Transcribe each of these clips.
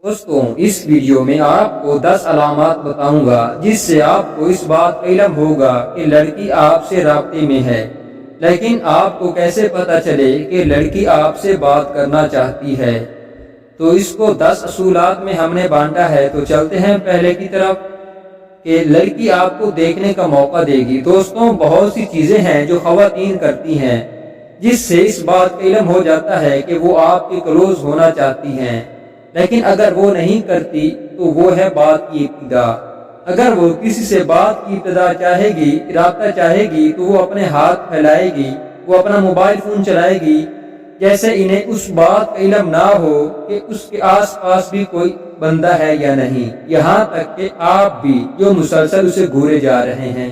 دوستوں، اس ویڈیو میں آپ کو 10 علامات بتاؤں گا جس سے آپ کو اس بات کا علم ہوگا کہ لڑکی آپ سے رابطے میں ہے، لیکن آپ کو کیسے پتہ چلے کہ لڑکی آپ سے بات کرنا چاہتی ہے؟ تو اس کو 10 اصولات میں ہم نے بانٹا ہے۔ تو چلتے ہیں پہلے کی طرف کہ لڑکی آپ کو دیکھنے کا موقع دے گی۔ دوستوں، بہت سی چیزیں ہیں جو خواتین کرتی ہیں جس سے اس بات کا علم ہو جاتا ہے کہ وہ آپ کے کلوز ہونا چاہتی ہیں، لیکن اگر وہ نہیں کرتی تو وہ ہے بات کی ابتدا۔ اگر وہ کسی سے بات کی ابتدا چاہے گی، رابطہ چاہے گی، تو وہ اپنے ہاتھ پھیلائے گی، وہ اپنا موبائل فون چلائے گی جیسے انہیں اس بات کا علم نہ ہو کہ اس کے آس پاس بھی کوئی بندہ ہے یا نہیں، یہاں تک کہ آپ بھی جو مسلسل اسے گھورے جا رہے ہیں۔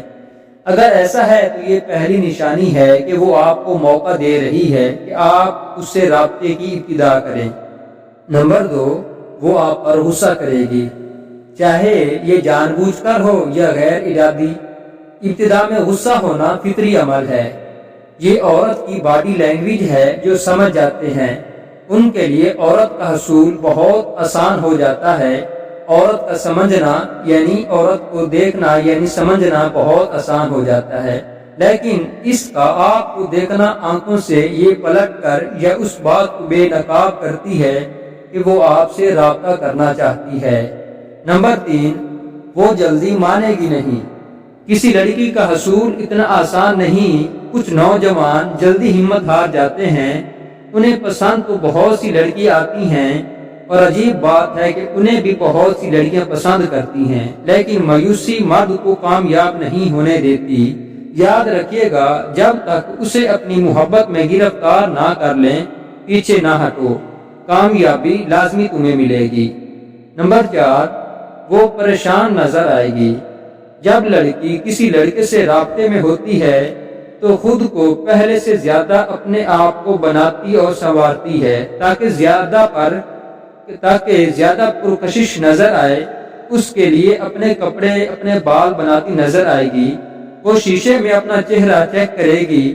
اگر ایسا ہے تو یہ پہلی نشانی ہے کہ وہ آپ کو موقع دے رہی ہے کہ آپ اس سے رابطے کی ابتدا کریں۔ نمبر 2، وہ آپ پر غصہ کرے گی، چاہے یہ جان بوجھ کر ہو یا غیر ارادی۔ ابتدا میں غصہ ہونا فطری عمل ہے، یہ عورت کی باڈی لینگویج ہے جو سمجھ جاتے ہیں۔ ان کے لیے عورت کا حصول بہت آسان ہو جاتا ہے۔ عورت کا سمجھنا یعنی عورت کو دیکھنا یعنی سمجھنا بہت آسان ہو جاتا ہے، لیکن اس کا آپ کو دیکھنا آنکھوں سے یہ پلٹ کر یا اس بات کو بے نقاب کرتی ہے کہ وہ آپ سے رابطہ کرنا چاہتی ہے۔ نمبر 3، وہ جلدی مانے گی نہیں۔ کسی لڑکی کا حصول اتنا آسان نہیں۔ کچھ نوجوان جلدی ہمت ہار جاتے ہیں۔ انہیں پسند تو بہت سی لڑکیاں آتی ہیں اور عجیب بات ہے کہ انہیں بھی بہت سی لڑکیاں پسند کرتی ہیں، لیکن مایوسی مرد کو کامیاب نہیں ہونے دیتی۔ یاد رکھیے گا، جب تک اسے اپنی محبت میں گرفتار نہ کر لیں، پیچھے نہ ہٹو، کامیابی لازمی تمہیں ملے گی۔ نمبر 4، وہ پریشان نظر آئے گی۔ جب لڑکی کسی لڑکے سے رابطے میں ہوتی ہے تو خود کو پہلے سے زیادہ اپنے آپ کو بناتی اور سنوارتی ہے تاکہ زیادہ پرکشش نظر آئے۔ اس کے لیے اپنے کپڑے، اپنے بال بناتی نظر آئے گی۔ وہ شیشے میں اپنا چہرہ چیک کرے گی۔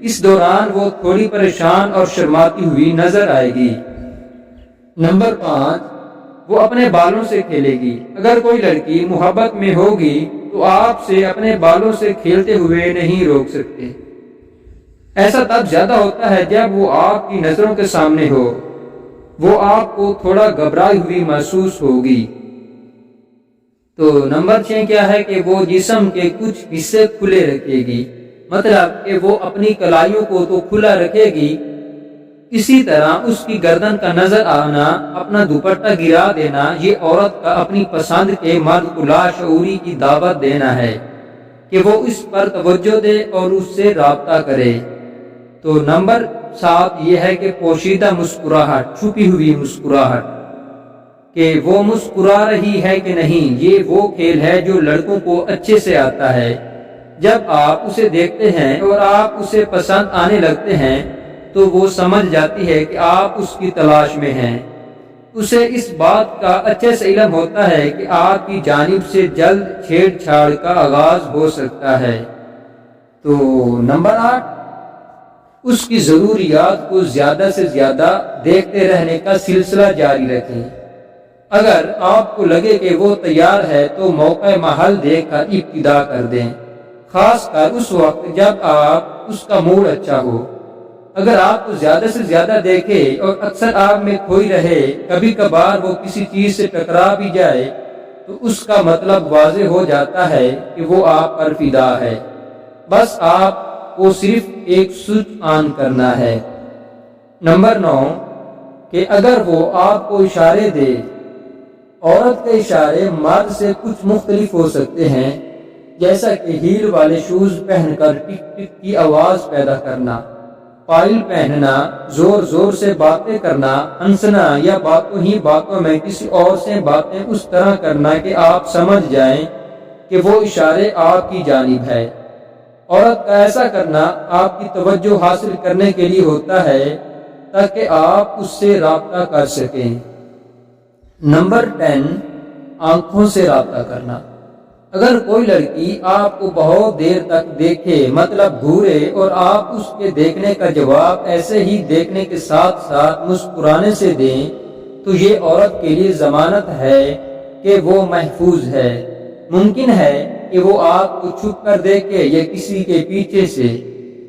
اس دوران وہ تھوڑی پریشان اور شرماتی ہوئی نظر آئے گی۔ نمبر 5، وہ اپنے بالوں سے کھیلے گی۔ اگر کوئی لڑکی محبت میں ہوگی تو آپ سے اپنے بالوں سے کھیلتے ہوئے نہیں روک سکتے۔ ایسا تب زیادہ ہوتا ہے جب وہ آپ کی نظروں کے سامنے ہو۔ وہ آپ کو تھوڑا گھبرائی ہوئی محسوس ہوگی۔ تو نمبر 6 کیا ہے کہ وہ جسم کے کچھ حصے کھلے رکھے گی، مطلب کہ وہ اپنی کلائیوں کو تو کھلا رکھے گی، اسی طرح اس کی گردن کا نظر آنا، اپنا دوپٹہ گرا دینا، یہ عورت کا اپنی پسند کے مرد کو لاشعوری کی دعوت دینا ہے کہ وہ اس پر توجہ دے اور اس سے رابطہ کرے۔ تو نمبر 7 یہ ہے کہ پوشیدہ مسکراہٹ، چھپی ہوئی مسکراہٹ، کہ وہ مسکرا رہی ہے کہ نہیں۔ یہ وہ کھیل ہے جو لڑکوں کو اچھے سے آتا ہے۔ جب آپ اسے دیکھتے ہیں اور آپ اسے پسند آنے لگتے ہیں تو وہ سمجھ جاتی ہے کہ آپ اس کی تلاش میں ہیں۔ اسے اس بات کا اچھے سے علم ہوتا ہے کہ آپ کی جانب سے جلد چھیڑ چھاڑ کا آغاز ہو سکتا ہے۔ تو نمبر 8، اس کی ضروریات کو زیادہ سے زیادہ دیکھتے رہنے کا سلسلہ جاری رکھیں۔ اگر آپ کو لگے کہ وہ تیار ہے تو موقع محل دیکھ کر ابتدا کر دیں، خاص کر اس وقت جب آپ اس کا موڈ اچھا ہو۔ اگر آپ کو زیادہ سے زیادہ دیکھے اور اکثر آپ میں کھوئی رہے، کبھی کبھار وہ کسی چیز سے ٹکرا بھی جائے، تو اس کا مطلب واضح ہو جاتا ہے کہ وہ آپ پر فدا ہے۔ بس آپ کو صرف ایک سوئچ آن کرنا ہے۔ نمبر 9 کہ اگر وہ آپ کو اشارے دے۔ عورت کے اشارے مرد سے کچھ مختلف ہو سکتے ہیں، جیسا کہ ہیل والے شوز پہن کر ٹک ٹک کی آواز پیدا کرنا، پائل پہننا، زور زور سے باتیں کرنا، ہنسنا یا باتوں ہی باتوں میں کسی اور سے باتیں اس طرح کرنا کہ آپ سمجھ جائیں کہ وہ اشارے آپ کی جانب ہے۔ عورت کا ایسا کرنا آپ کی توجہ حاصل کرنے کے لیے ہوتا ہے تاکہ آپ اس سے رابطہ کر سکیں۔ نمبر 10، آنکھوں سے رابطہ کرنا۔ اگر کوئی لڑکی آپ کو بہت دیر تک دیکھے، مطلب گھورے، اور آپ اس کے دیکھنے کا جواب ایسے ہی دیکھنے کے ساتھ ساتھ مسکرانے سے دیں تو یہ عورت کے لیے ضمانت ہے کہ وہ محفوظ ہے۔ ممکن ہے کہ وہ آپ کو چھپ کر دیکھے یا کسی کے پیچھے سے،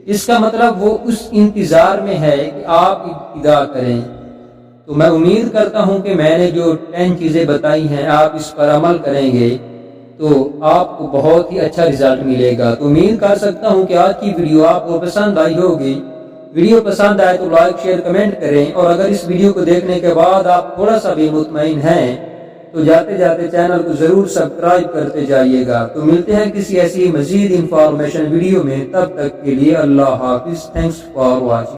اس کا مطلب وہ اس انتظار میں ہے کہ آپ ابتدا کریں۔ تو میں امید کرتا ہوں کہ میں نے جو 10 چیزیں بتائی ہیں آپ اس پر عمل کریں گے تو آپ کو بہت ہی اچھا رزلٹ ملے گا۔ تو امید کر سکتا ہوں کہ آج کی ویڈیو آپ کو پسند آئی ہوگی۔ ویڈیو پسند آئے تو لائک شیئر کمنٹ کریں، اور اگر اس ویڈیو کو دیکھنے کے بعد آپ تھوڑا سا بھی مطمئن ہیں تو جاتے جاتے چینل کو ضرور سبسکرائب کرتے جائیے گا۔ تو ملتے ہیں کسی ایسی مزید انفارمیشن ویڈیو میں، تب تک کے لیے اللہ حافظ۔ Thanks for watching.